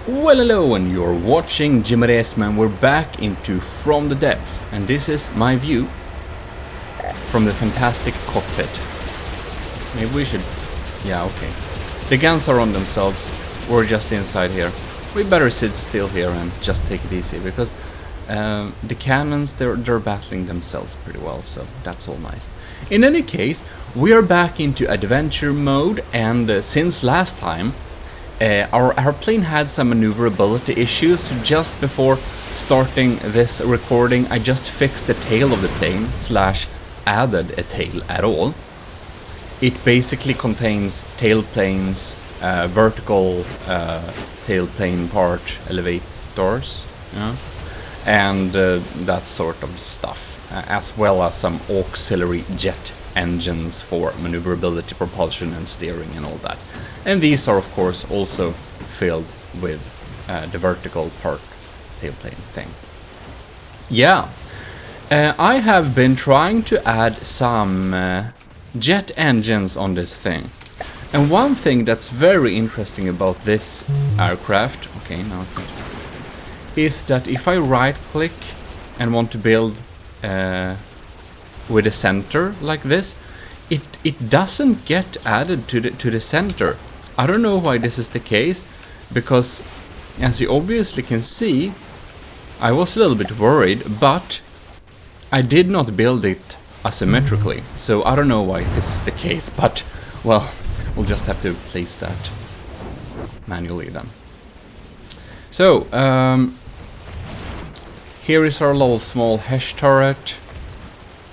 Well, hello, and you're watching Gmodism, and we're back into From the Depth, and this is my view from the fantastic cockpit. Maybe we should... yeah, okay. The guns are on themselves, we're just inside here. We better sit still here and just take it easy, because the cannons, they're battling themselves pretty well, so that's all nice. In any case, we are back into adventure mode, and since last time, our plane had some maneuverability issues, so just before starting this recording I just fixed the tail of the plane, / added a tail at all. It basically contains tail planes, vertical tail plane part elevators, yeah, and that sort of stuff, as well as some auxiliary jet engines for maneuverability, propulsion and steering and all that. And these are of course also filled with the vertical part tailplane thing. Yeah, I have been trying to add some jet engines on this thing. And one thing that's very interesting about this aircraft, okay, now I can't, is that if I right click and want to build with a center like this, it doesn't get added to the center. I don't know why this is the case, because as you obviously can see, I was a little bit worried, but I did not build it asymmetrically, so I don't know why this is the case, but well, we'll just have to place that manually then. So, here is our little small HESH turret,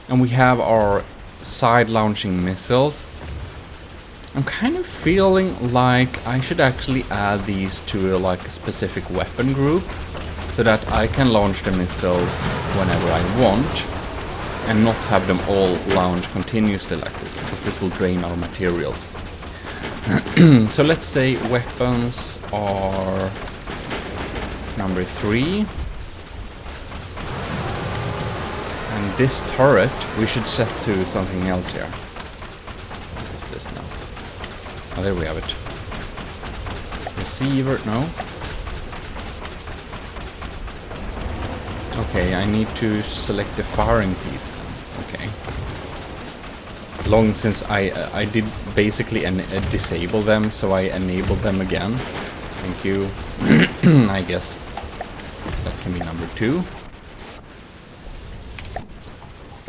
and we have our side launching missiles. I'm kind of feeling like I should actually add these to like a specific weapon group, so that I can launch the missiles whenever I want, and not have them all launch continuously like this, because this will drain our materials. So let's say weapons are number 3. And this turret we should set to something else here. What is this now? Oh, there we have it. Receiver, no. Okay, I need to select the firing piece then. Okay. Long since I did basically disable them, so I enabled them again. Thank you. I guess that can be number 2.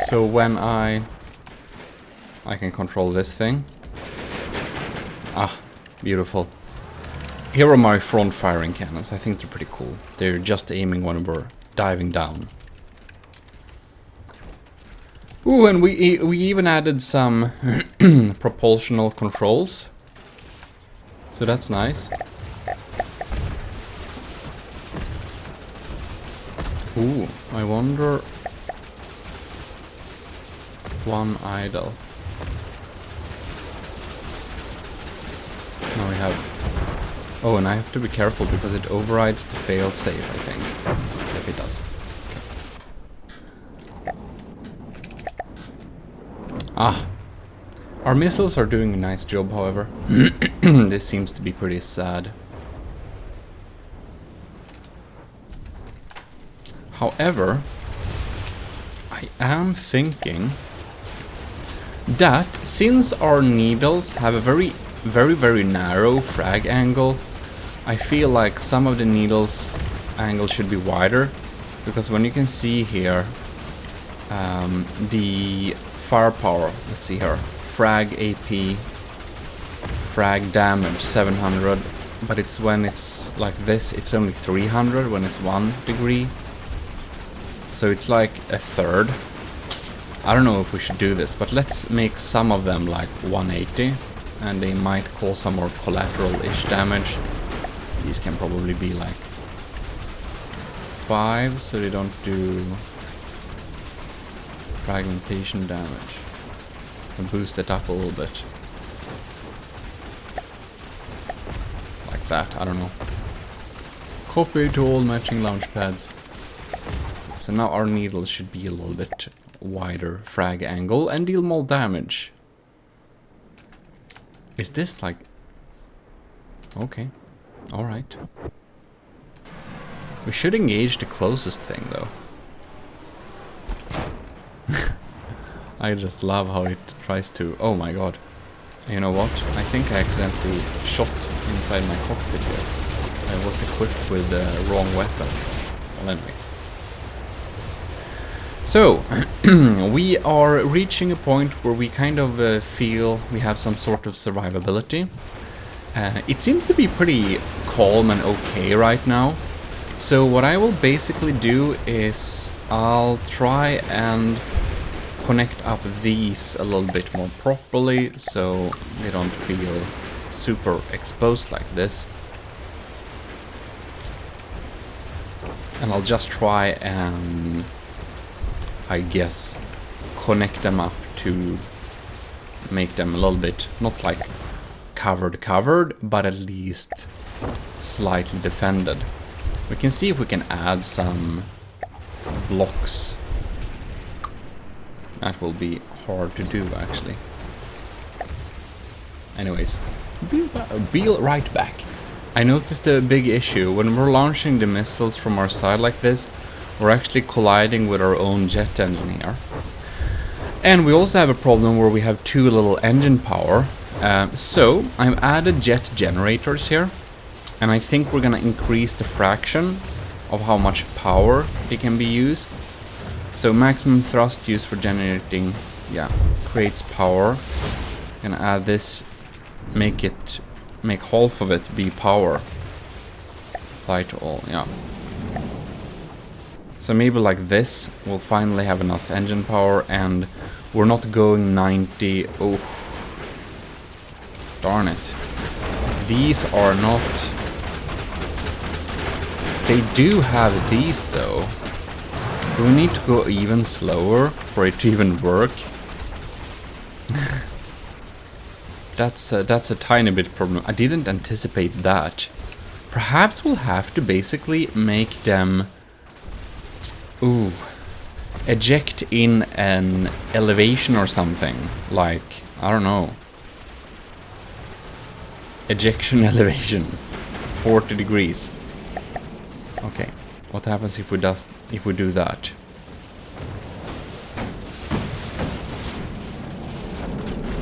So when I can control this thing. Ah, beautiful. Here are my front firing cannons. I think they're pretty cool. They're just aiming when we're diving down. Ooh, and we even added some propulsional controls. So that's nice. Ooh, I wonder... one idle. Now we have... oh, and I have to be careful because it overrides the fail safe, I think. If it does. Okay. Ah! Our missiles are doing a nice job, however. This seems to be pretty sad. However, I am thinking that since our needles have a very narrow frag angle, I feel like some of the needles angle should be wider, because when you can see here, the firepower, let's see here, frag AP, frag damage 700, but it's when it's like this, it's only 300 when it's 1 degree. So it's like a third. I don't know if we should do this, but let's make some of them like 180, and they might cause some more collateral-ish damage. These can probably be like 5, so they don't do fragmentation damage. And boost it up a little bit. Like that, I don't know. Copy to all matching launch pads. So now our needles should be a little bit wider frag angle and deal more damage. Is this like... okay, alright. We should engage the closest thing, though. I just love how it tries to... Oh my god. You know what? I think I accidentally shot inside my cockpit here. I was equipped with the wrong weapon. Well, anyways. So, we are reaching a point where we kind of feel we have some sort of survivability. It seems to be pretty calm and okay right now. So what I will basically do is I'll try and connect up these a little bit more properly so they don't feel super exposed like this. And I'll just try and, I guess, connect them up to make them a little bit, not like covered, but at least slightly defended. We can see if we can add some blocks. That will be hard to do, actually. Anyways, be right back. I noticed a big issue. When we're launching the missiles from our side like this, we're actually colliding with our own jet engine here. And we also have a problem where we have too little engine power. So I've added jet generators here. And I think we're gonna increase the fraction of how much power they can be used. So maximum thrust used for generating, yeah, creates power. Gonna add this, make half of it be power. Apply to all, yeah. So maybe like this, we'll finally have enough engine power, and we're not going 90. Oh, darn it. These are not... They do have these though. Do we need to go even slower for it to even work? That's a tiny bit problem. I didn't anticipate that. Perhaps we'll have to basically make them... Ooh. Eject in an elevation or something. Like, I don't know. Ejection elevation. 40 degrees. Okay, what happens if we do that?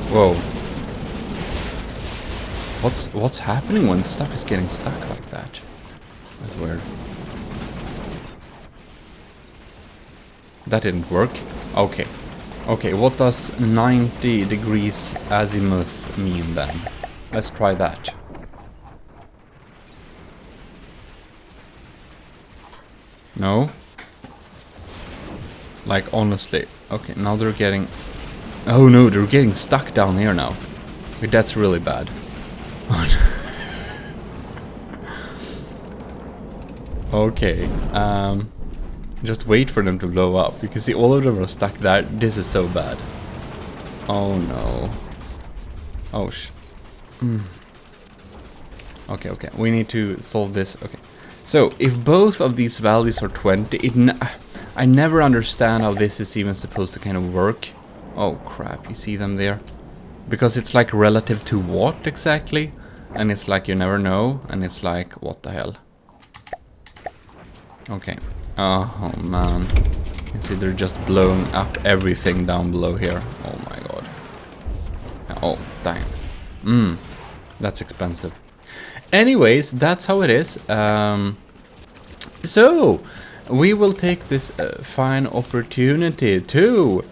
Whoa. What's happening when stuff is getting stuck like that? That's weird. That didn't work. Okay. Okay, what does 90 degrees azimuth mean then? Let's try that. No? Like, honestly. Okay, now they're getting... Oh no, they're getting stuck down here now. Okay, that's really bad. Okay, just wait for them to blow up. You can see all of them are stuck there. This is so bad. Oh no. Oh Okay, okay, we need to solve this. Okay. So, if both of these values are 20, I never understand how this is even supposed to kind of work. Oh crap, you see them there? Because it's like relative to what exactly? And it's like you never know, and it's like, what the hell? Okay. Oh man. You see they're just blowing up everything down below here. Oh my god. Oh, dang. That's expensive. Anyways, that's how it is. So, we will take this fine opportunity to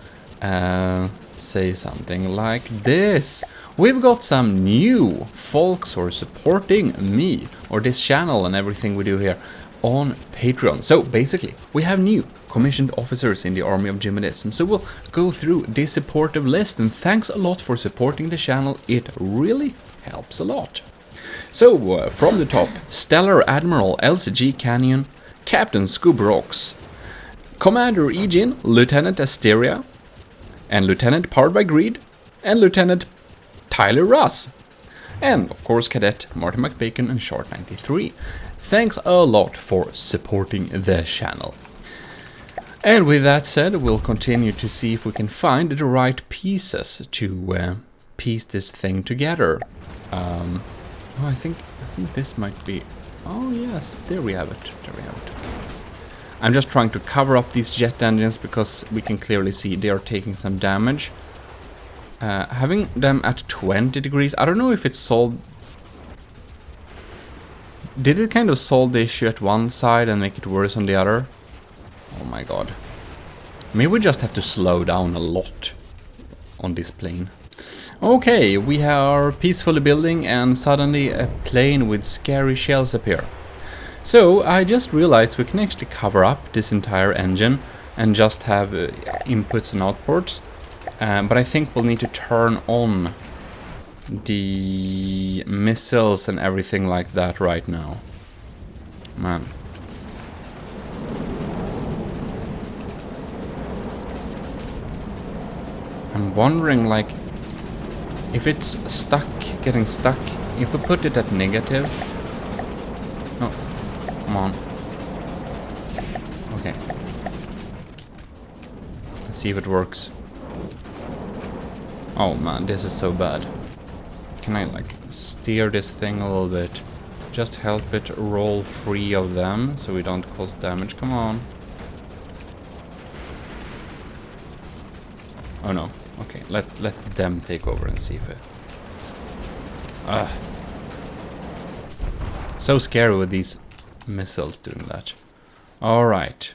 say something like this. We've got some new folks who are supporting me, or this channel and everything we do here, on Patreon. So, basically, we have new commissioned officers in the army of Gmodism. So we'll go through this supportive list, and thanks a lot for supporting the channel. It really helps a lot. So, from the top, Stellar Admiral LCG Canyon, Captain Scoobrocks, Commander Egin, Lieutenant Asteria, and Lieutenant Powered by Greed, and Lieutenant Tyler Russ, and of course Cadet Martin McBacon and Short93. Thanks a lot for supporting the channel. And with that said, we'll continue to see if we can find the right pieces to piece this thing together. Oh, I think this might be Oh yes, there we have it. There we have it. I'm just trying to cover up these jet engines because we can clearly see they are taking some damage. Having them at 20 degrees, I don't know if it solved... Did it kind of solve the issue at one side and make it worse on the other? Oh my god. Maybe we just have to slow down a lot on this plane. Okay, we are peacefully building and suddenly a plane with scary shells appear. So I just realized we can actually cover up this entire engine and just have inputs and outputs. But I think we'll need to turn on the missiles and everything like that right now. Man. I'm wondering, like, if it's stuck, getting stuck, if we put it at negative... No, come on. Okay. Let's see if it works. Oh man, this is so bad. Can I, like, steer this thing a little bit? Just help it roll free of them, so we don't cause damage. Come on. Oh no. Okay, let them take over and see if it... So scary with these missiles doing that. Alright.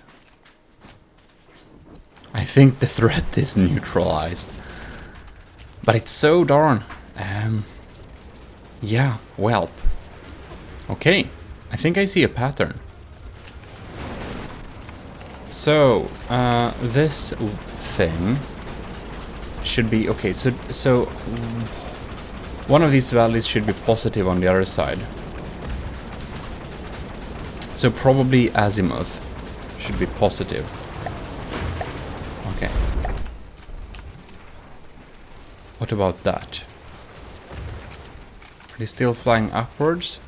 I think the threat is neutralized. But it's so darn... yeah, whelp. Okay, I think I see a pattern. So, this thing... should be okay, so one of these values should be positive on the other side. So probably azimuth should be positive. Okay. What about that? Are they still flying upwards?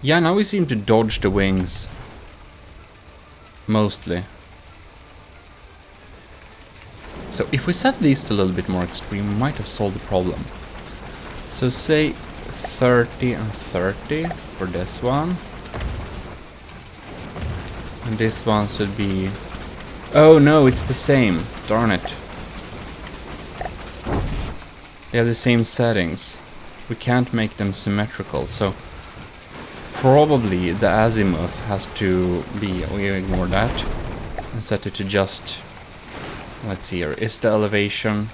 Yeah, now we seem to dodge the wings. Mostly. So if we set these to a little bit more extreme, we might have solved the problem. So say 30 and 30 for this one. And this one should be... Oh no, it's the same. Darn it. They have the same settings. We can't make them symmetrical, so... Probably the azimuth has to be... We ignore that. And set it to just... Let's see here, is the elevation...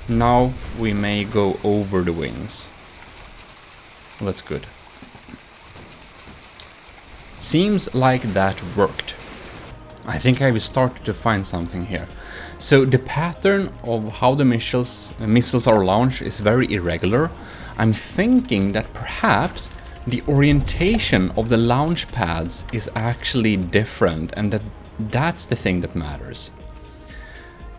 Now we may go over the wings. Well, that's good. Seems like that worked. I think I've started to find something here. So the pattern of how the missiles are launched is very irregular. I'm thinking that perhaps the orientation of the launch pads is actually different, and that's the thing that matters.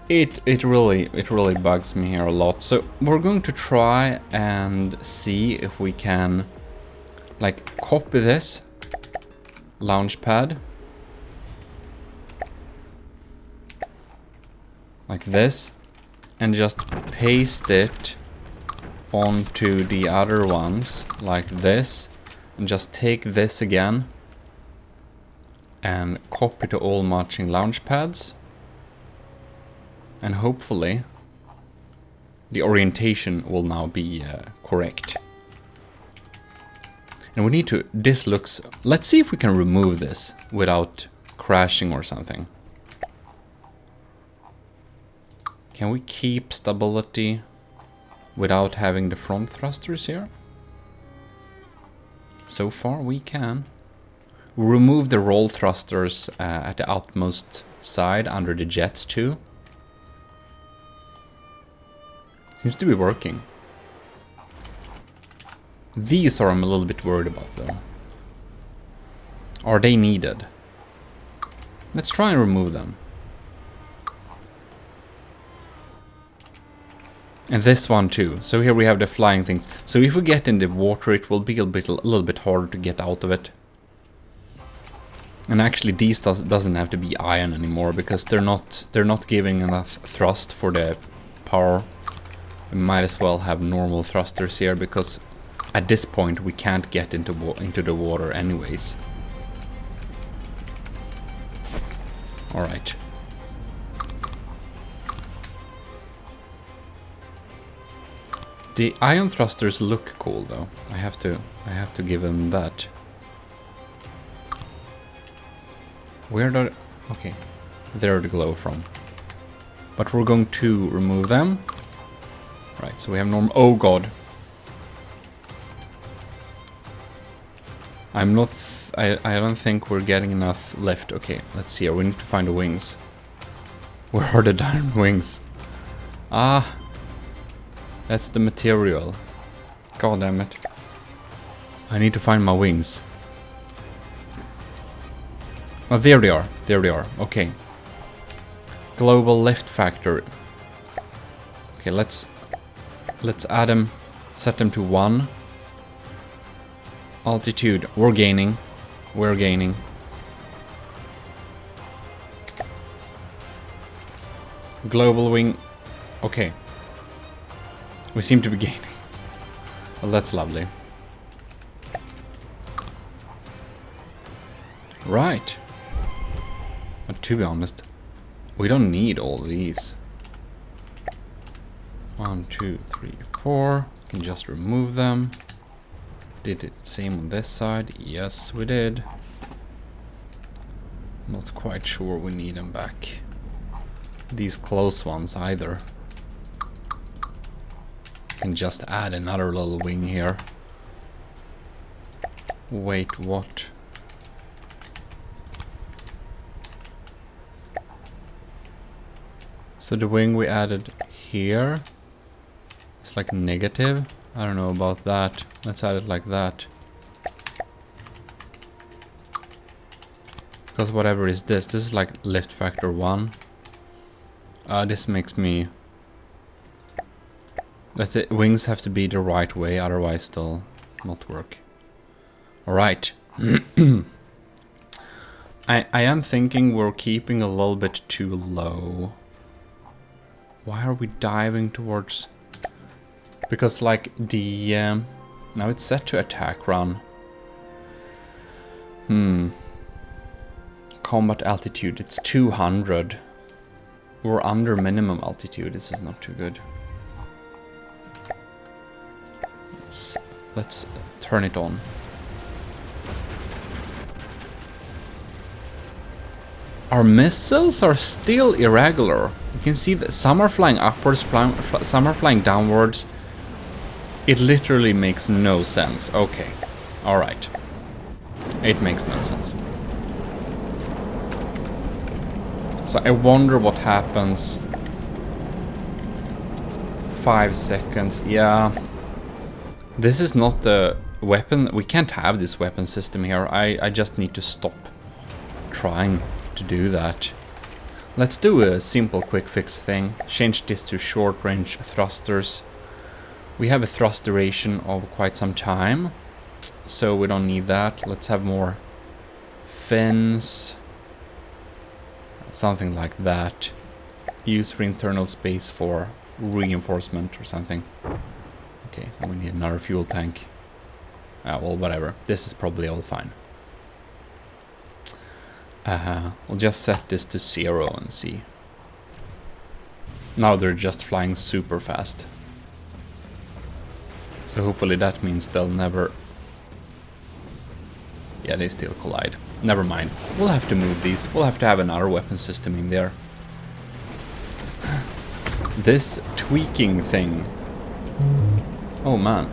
It really bugs me here a lot. So we're going to try and see if we can, like, copy this launch pad like this and just paste it onto the other ones like this, and just take this again and copy to all matching launch pads. And hopefully the orientation will now be correct. And we need to... This looks... Let's see if we can remove this without crashing or something. Can we keep stability without having the front thrusters here? So far we can. We remove the roll thrusters at the outmost side under the jets too. Seems to be working. These are I'm a little bit worried about though. Are they needed? Let's try and remove them. And this one too. So here we have the flying things. So if we get in the water, it will be a little bit harder to get out of it. And actually these doesn't have to be iron anymore, because they're not giving enough thrust for the power. We might as well have normal thrusters here, because at this point we can't get into the water anyways. All right. The ion thrusters look cool though. I have to give them that. Where do... Okay, there the glow from. But we're going to remove them. Right, so we have normal... Oh god. I'm not... I don't think we're getting enough left. Okay, let's see here. We need to find the wings. Where are the darn wings? Ah, that's the material. God damn it. I need to find my wings. Oh, there they are. There they are. Okay. Global lift factor. Okay, let's add them. Set them to 1. Altitude. We're gaining. We're gaining. Global wing. Okay. We seem to be gaining. Well, that's lovely. Right. But to be honest, we don't need all these. 1, 2, 3, 4. We can just remove them. Did it same on this side? Yes, we did. Not quite sure we need them back. These close ones either. Can just add another little wing here. Wait, what? So the wing we added here is like negative. I don't know about that. Let's add it like that. Because whatever is this is like lift factor 1. This makes me... That's it. Wings have to be the right way, otherwise they'll not work. Alright. I am thinking we're keeping a little bit too low. Why are we diving towards... Because like the... now it's set to attack run. Combat altitude, it's 200. We're under minimum altitude, this is not too good. Let's turn it on. Our missiles are still irregular. You can see that some are flying upwards, some are flying downwards. It literally makes no sense. Okay, alright. It makes no sense. So I wonder what happens. 5 seconds, yeah. This is not the weapon. We can't have this weapon system here. I just need to stop trying to do that. Let's do a simple quick fix thing. Change this to short range thrusters. We have a thrust duration of quite some time, so we don't need that. Let's have more fins. Something like that. Use for internal space for reinforcement or something. Okay, we need another fuel tank. Well, whatever. This is probably all fine. We'll just set this to 0 and see. Now they're just flying super fast. So hopefully that means they'll never... Yeah, they still collide. Never mind. We'll have to move these. We'll have to have another weapon system in there. This tweaking thing. Oh man.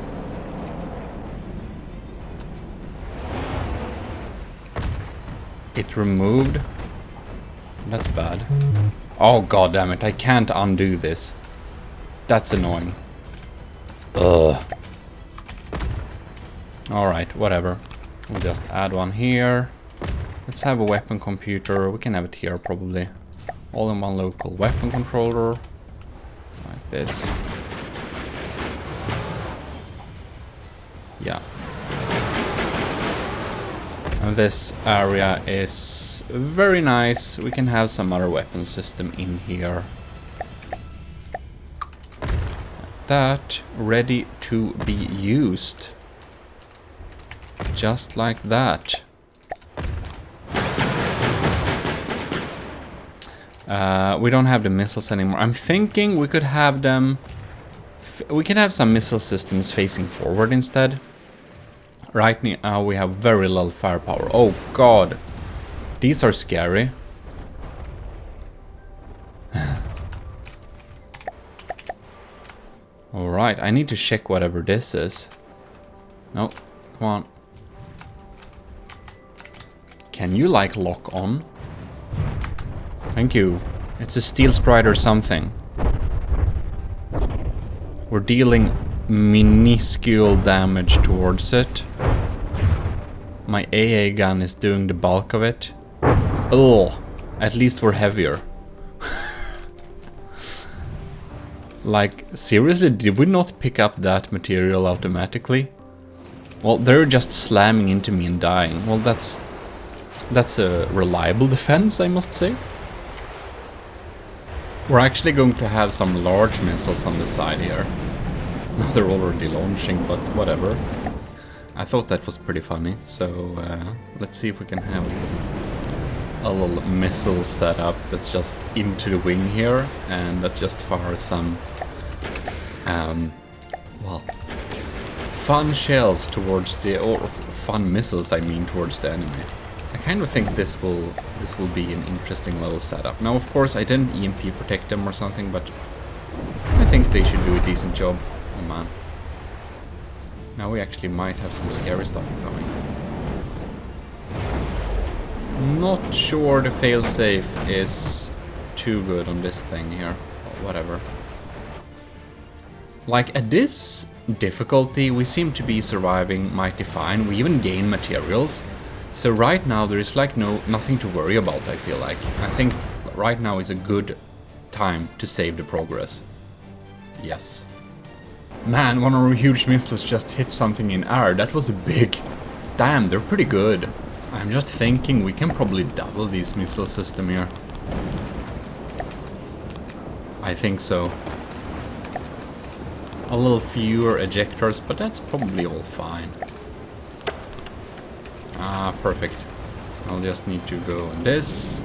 It removed. That's bad. Oh god damn it, I can't undo this. That's annoying. Ugh. Alright, whatever. We'll just add one here. Let's have a weapon computer. We can have it here probably. All in one local weapon controller. Like this. Yeah. And this area is very nice. We can have some other weapon system in here. Like that. Ready to be used. Just like that. We don't have the missiles anymore. I'm thinking we could have them... We could have some missile systems facing forward instead. Right now we have very little firepower. Oh god. These are scary. Alright, I need to check whatever this is. No, come on. Can you like lock on? Thank you. It's a steel sprite or something. We're dealing minuscule damage towards it. My AA gun is doing the bulk of it. Oh, at least we're heavier. Like, seriously, did we not pick up that material automatically? Well, they're just slamming into me and dying. Well, that's a reliable defense, I must say. We're actually going to have some large missiles on the side here. Now they're already launching, but whatever. I thought that was pretty funny, so let's see if we can have a little missile setup that's just into the wing here, and that just fires some, well, fun shells towards the, or fun missiles I mean, towards the enemy. I kind of think this will be an interesting little setup. Now, of course, I didn't EMP protect them or something, but I think they should do a decent job. Oh man. Now we actually might have some scary stuff coming. Not sure the failsafe is too good on this thing here. But whatever. Like, at this difficulty, we seem to be surviving mighty fine. We even gain materials. So right now there is like nothing to worry about, I feel like. I think right now is a good time to save the progress. Yes. Man, one of our huge missiles just hit something in air. That was a big... Damn, they're pretty good. I'm just thinking we can probably double these missile system here. I think so. A little fewer ejectors, but that's probably all fine. Ah, perfect. I'll just need to go on this.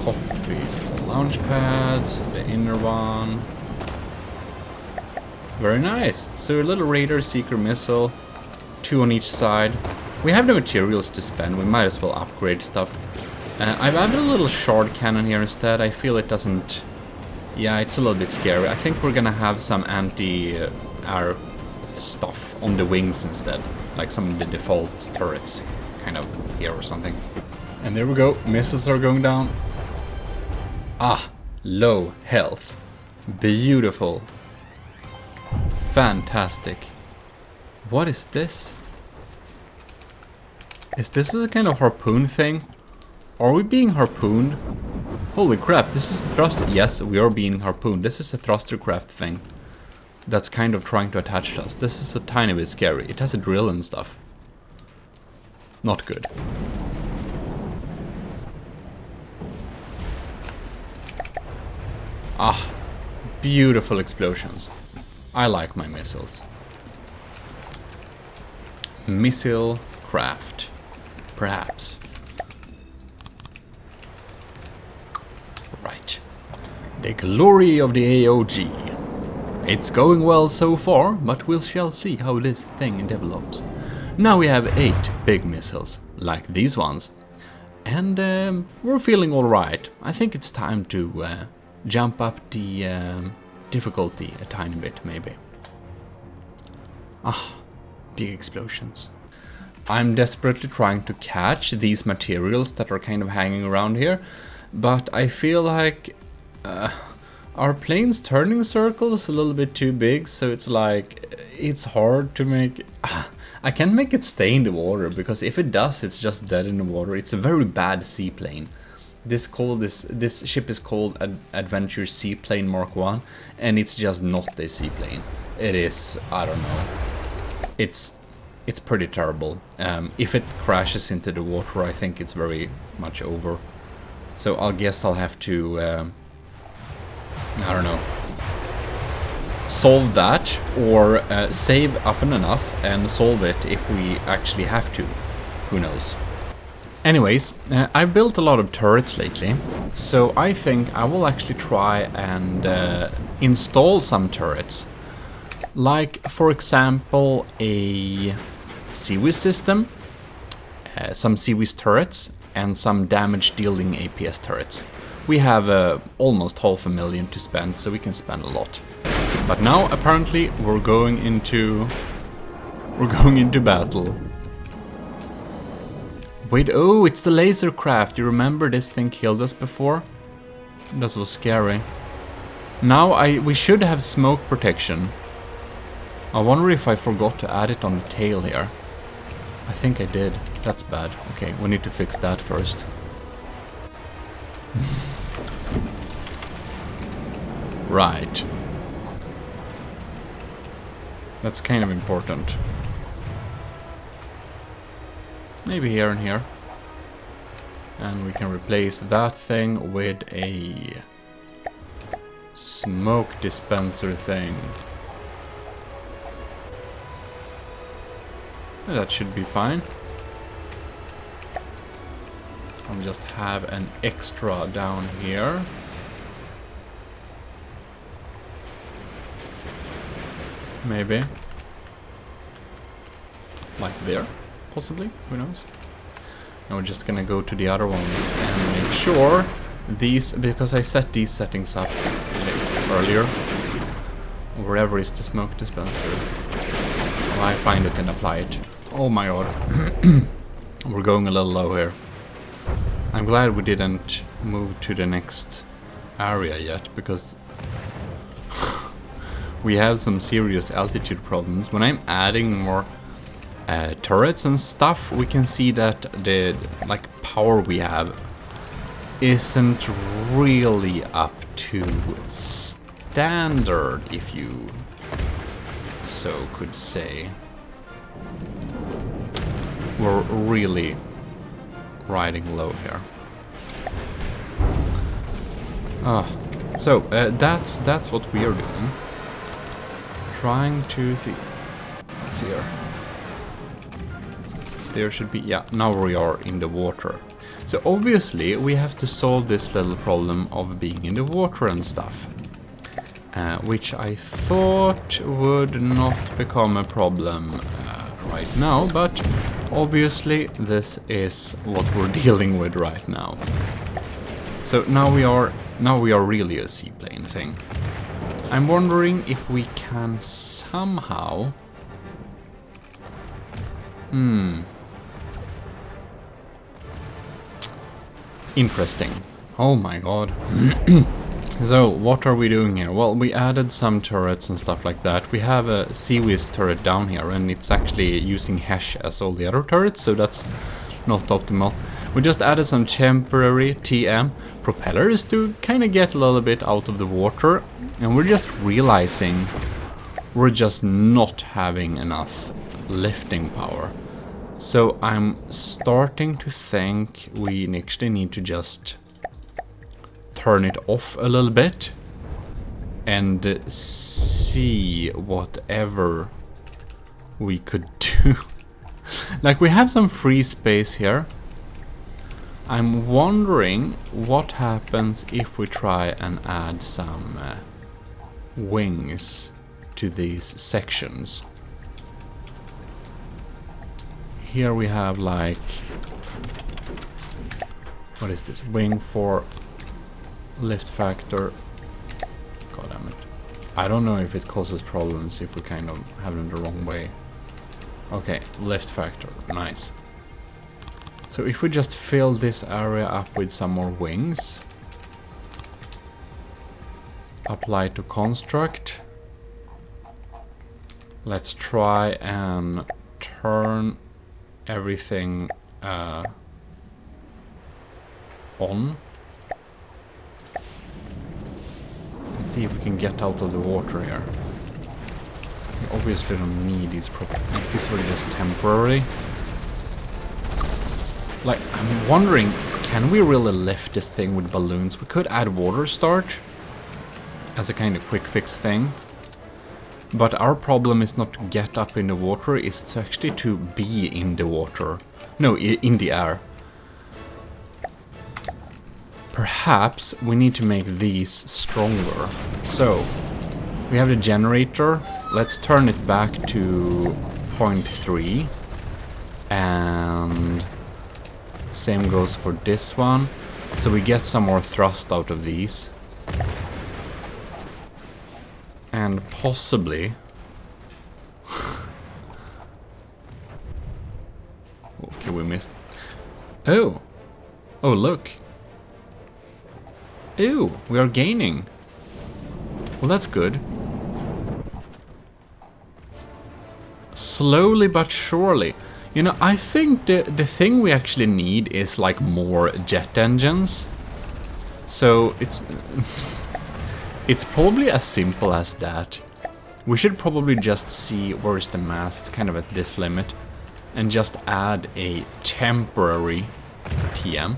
Copy the launch pads, the inner one. Very nice. So a little radar seeker missile, 2 on each side. We have the materials to spend, we might as well upgrade stuff. I've added a little shard cannon here instead. I feel it doesn't... Yeah, it's a little bit scary. I think we're gonna have some anti-air stuff on the wings instead. Like some of the default turrets, kind of here or something. And there we go, missiles are going down. Ah, low health. Beautiful. Fantastic. What is this? Is this a kind of harpoon thing? Are we being harpooned? Holy crap, this is a thruster. Yes, we are being harpooned. This is a thruster craft thing that's kind of trying to attach to us. This is a tiny bit scary. It has a drill and stuff. Not good. Ah, beautiful explosions. I like my missiles. Missile craft, perhaps. Right. The glory of the AOG. It's going well so far, but we shall see how this thing develops. Now we have 8 big missiles, like these ones. And we're feeling alright. I think it's time to jump up the difficulty a tiny bit, maybe. Ah, big explosions. I'm desperately trying to catch these materials that are kind of hanging around here, but I feel like our plane's turning circle is a little bit too big, so it's like, it's hard to make... I can't make it stay in the water, because if it does, it's just dead in the water. It's a very bad seaplane. This ship is called Adventure Seaplane Mark 1, and it's just not a seaplane. It is, I don't know. It's pretty terrible. If it crashes into the water, I think it's very much over. So I guess I'll have to, I don't know, solve that, or save often enough and solve it if we actually have to. Who knows? Anyways, I've built a lot of turrets lately, so I think I will actually try and install some turrets. Like, for example, a CWIS system, some CWIS turrets, and some damage dealing APS turrets. We have almost 500,000 to spend, so we can spend a lot. But now, apparently, we're going into battle. Wait, oh, it's the laser craft. You remember this thing killed us before? That was scary. Now we should have smoke protection. I wonder if I forgot to add it on the tail here. I think I did. That's bad. Okay, we need to fix that first. Right. That's kind of important. Maybe here and here. And we can replace that thing with a smoke dispenser thing. That should be fine. I'll just have an extra down here. Maybe. Like there. Possibly, who knows? Now we're just gonna go to the other ones and make sure these, because I set these settings up earlier. Wherever is the smoke dispenser, well, I find it and apply it. Oh my god. We're going a little low here. I'm glad we didn't move to the next area yet, because we have some serious altitude problems. When I'm adding more turrets and stuff, we can see that the power we have isn't really up to standard, if you so could say. We're really riding low here. So that's what we are doing. Trying to see what's here. There should be, yeah, now we are in the water. So obviously we have to solve this little problem of being in the water and stuff. Which I thought would not become a problem right now, but obviously this is what we're dealing with right now. So now we are really a seaplane thing. I'm wondering if we can somehow... Interesting. Oh my god. So, what are we doing here? Well, we added some turrets and stuff like that. We have a CWIS turret down here, and it's actually using hash as all the other turrets, so that's not optimal. We just added some temporary TM propellers to kind of get a little bit out of the water, and we're just realizing we're just not having enough lifting power. So I'm starting to think we actually need to just turn it off a little bit and see whatever we could do. Like, we have some free space here. I'm wondering what happens if we try and add some wings to these sections. Here we have, like, what is this? Wing for lift factor. God damn it. I don't know if it causes problems if we kind of have it the wrong way. Okay, lift factor. Nice. So if we just fill this area up with some more wings. Apply to construct. Let's try and turn everything on. Let's see if we can get out of the water here. We obviously don't need these properties. These were just temporary. Like, I'm wondering, can we really lift this thing with balloons? We could add water starch as a kind of quick fix thing. But our problem is not to get up in the water, it's actually to be in the water. No, in the air. Perhaps we need to make these stronger. So, we have the generator. Let's turn it back to 0.3. And same goes for this one. So we get some more thrust out of these. And possibly... okay, we missed. Oh! Oh, look! Ew, we are gaining. Well, that's good. Slowly but surely. You know, I think the thing we actually need is like more jet engines. So it's it's probably as simple as that. We should probably just see where's the mast, kind of at this limit, and just add a temporary TM.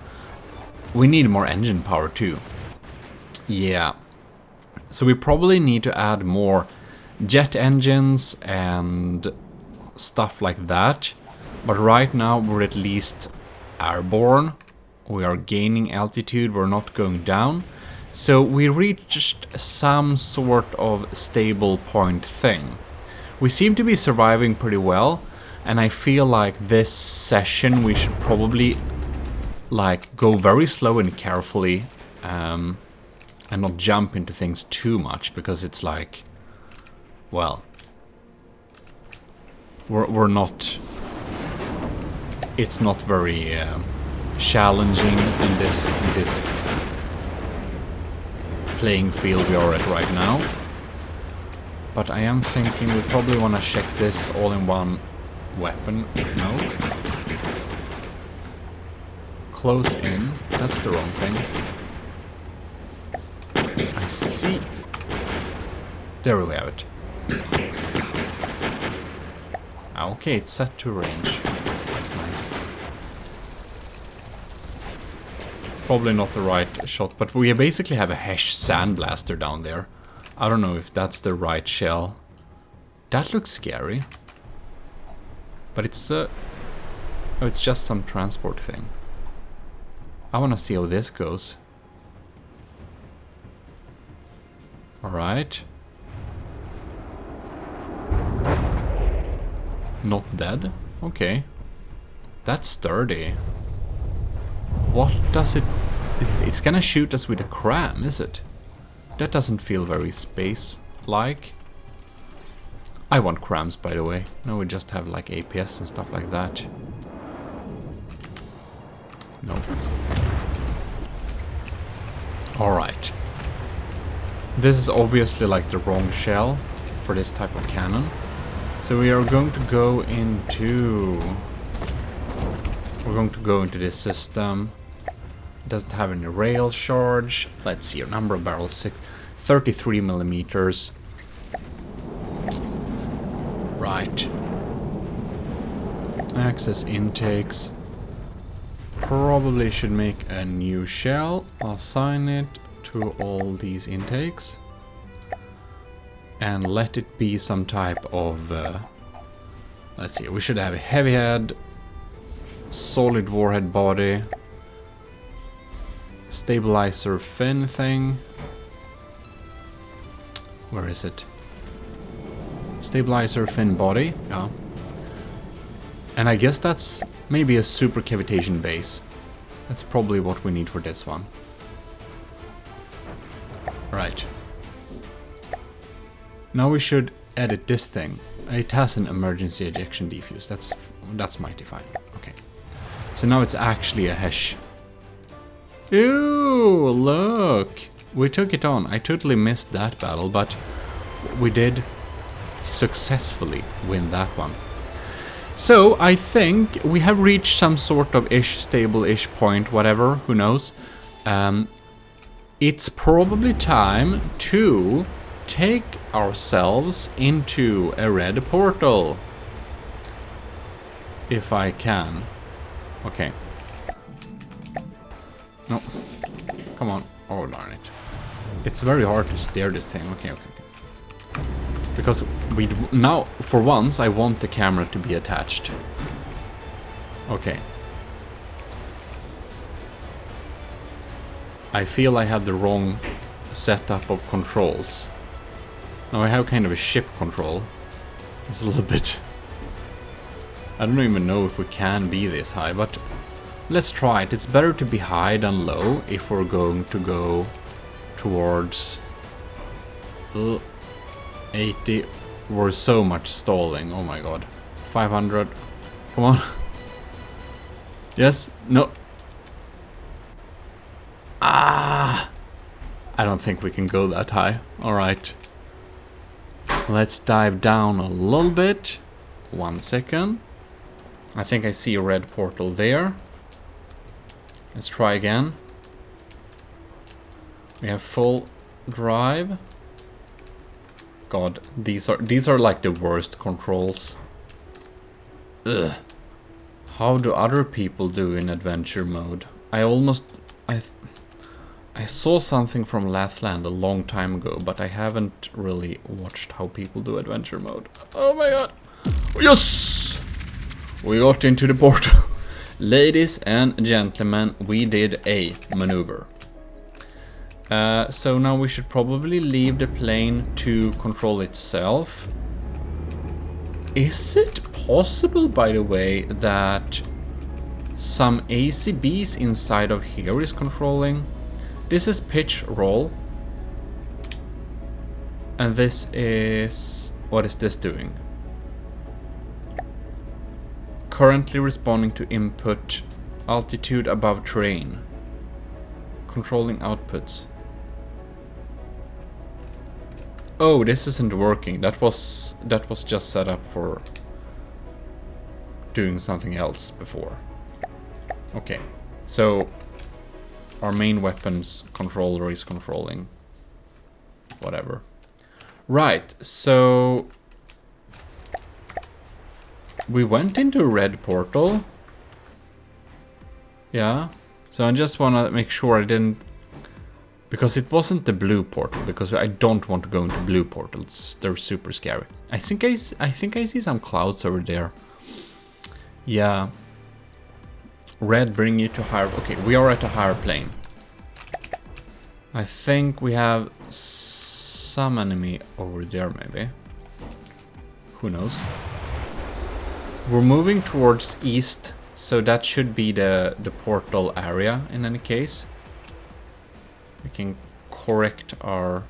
We need more engine power too. Yeah. So we probably need to add more jet engines and stuff like that. But right now we're at least airborne. We are gaining altitude, we're not going down. So we reached some sort of stable point thing. We seem to be surviving pretty well. And I feel like this session we should probably like go very slow and carefully. And not jump into things too much, because it's like, well, we're not, it's not very challenging in this playing field we are at right now. But I am thinking we probably want to check this all in one weapon. No. Close in, that's the wrong thing. I see. There we have it. Okay, it's set to range. That's nice. Probably not the right shot, but we basically have a Hesh sandblaster down there. I don't know if that's the right shell. That looks scary. But it's oh, it's just some transport thing. I want to see how this goes. Alright. Not dead? Okay. That's sturdy. What does it... It's gonna shoot us with a cram, is it? That doesn't feel very space-like. I want crams, by the way. No, we just have like APS and stuff like that. Nope. Alright. This is obviously like the wrong shell for this type of cannon. So we are going to go into... We're going to go into this system. It doesn't have any rail charge. Let's see, your number of barrels, 33 millimeters. Right. Access intakes. Probably should make a new shell. Assign it to all these intakes. And let it be some type of... let's see, we should have a heavy head, solid warhead body, stabilizer fin thing. Where is it? Stabilizer fin body, yeah. And I guess that's maybe a super cavitation base. That's probably what we need for this one. Right. Now we should edit this thing. It has an emergency ejection defuse. That's mighty fine. Okay. So now it's actually a Hesh. Ew, look! We took it on. I totally missed that battle, but we did successfully win that one. So I think we have reached some sort of stable-ish point, whatever, who knows. It's probably time to take ourselves into a red portal. If I can. Okay. No. Come on. Oh, darn it. It's very hard to steer this thing. Okay, okay, okay. Because now, for once, I want the camera to be attached. Okay. I feel I had the wrong setup of controls. Now I have kind of a ship control. It's a little bit... I don't even know if we can be this high, but let's try it. It's better to be high than low if we're going to go towards 80. We're so much stalling. Oh my god. 500. Come on. Yes. No. Ah! I don't think we can go that high. Alright. Let's dive down a little bit. 1 second. I think I see a red portal there. Let's try again. We have full drive. God, these are like the worst controls. Ugh. How do other people do in adventure mode? I saw something from Lathland a long time ago, but I haven't really watched how people do adventure mode. Oh my god. Yes! We got into the portal. Ladies and gentlemen, we did a maneuver. So now we should probably leave the plane to control itself. Is it possible, by the way, that some ACBs inside of here is controlling? This is pitch roll. And this is... what is this doing? Currently responding to input altitude above terrain. Controlling outputs. Oh, this isn't working. That was just set up for doing something else before. Okay, so our main weapons controller is controlling whatever. Right, so we went into a red portal. Yeah, so I just want to make sure I didn't... because it wasn't the blue portal, because I don't want to go into blue portals. They're super scary. I think I see some clouds over there. Yeah. Red bring you to higher... okay, we are at a higher plane. I think we have some enemy over there, maybe. Who knows? We're moving towards east, so that should be the portal area in any case. We can correct our...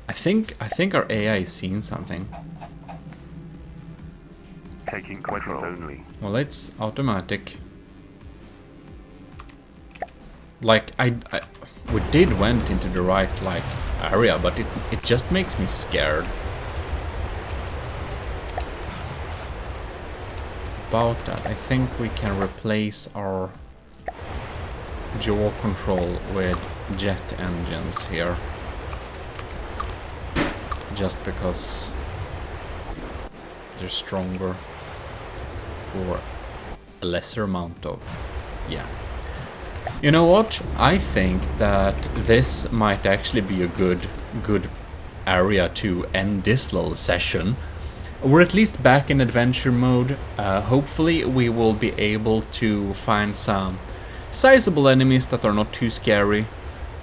I think our AI is seeing something. Taking control only. Well, it's automatic. Like we did went into the right like area, but it just makes me scared. About that, I think we can replace our jaw control with jet engines here, just because they're stronger for a lesser amount of... yeah. You know what? I think that this might actually be a good area to end this little session. We're at least back in adventure mode. Hopefully we will be able to find some sizable enemies that are not too scary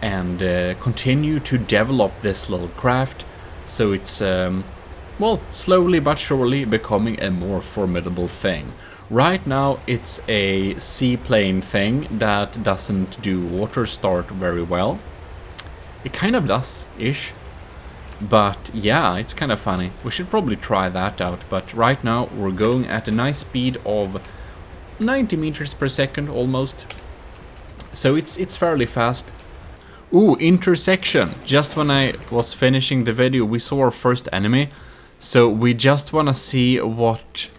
and continue to develop this little craft, so it's well, slowly but surely becoming a more formidable thing. Right now it's a seaplane thing that doesn't do water start very well. It kind of does ish, but yeah, it's kind of funny. We should probably try that out, but right now we're going at a nice speed of 90 meters per second almost. So it's fairly fast. Ooh, intersection. Just when I was finishing the video, we saw our first enemy. So we just want to see what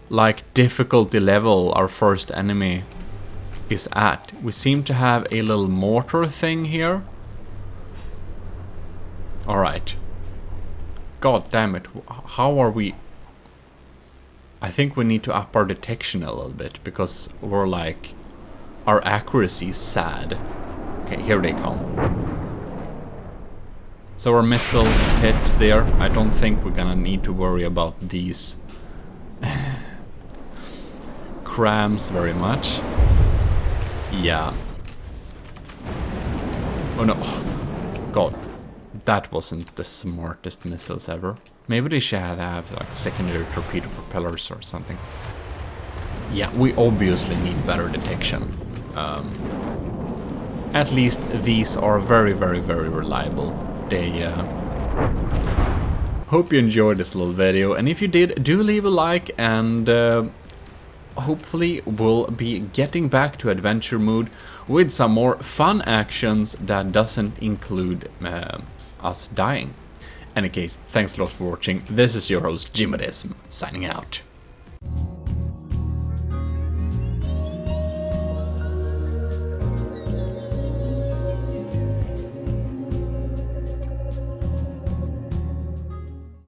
like difficulty level our first enemy is at. We seem to have a little mortar thing here. Alright. God damn it. How are we... I think we need to up our detection a little bit, because we're like... our accuracy is sad. Okay, here they come. So our missiles hit there. I don't think we're gonna need to worry about these crams very much. Yeah. Oh no. God. That wasn't the smartest missiles ever. Maybe they should have like secondary torpedo propellers or something. Yeah, we obviously need better detection. At least these are very, very, very reliable. They hope you enjoyed this little video, and if you did, do leave a like, and hopefully we'll be getting back to adventure mode with some more fun actions that doesn't include us dying. Any case, thanks a lot for watching. This is your host Gmodism, signing out.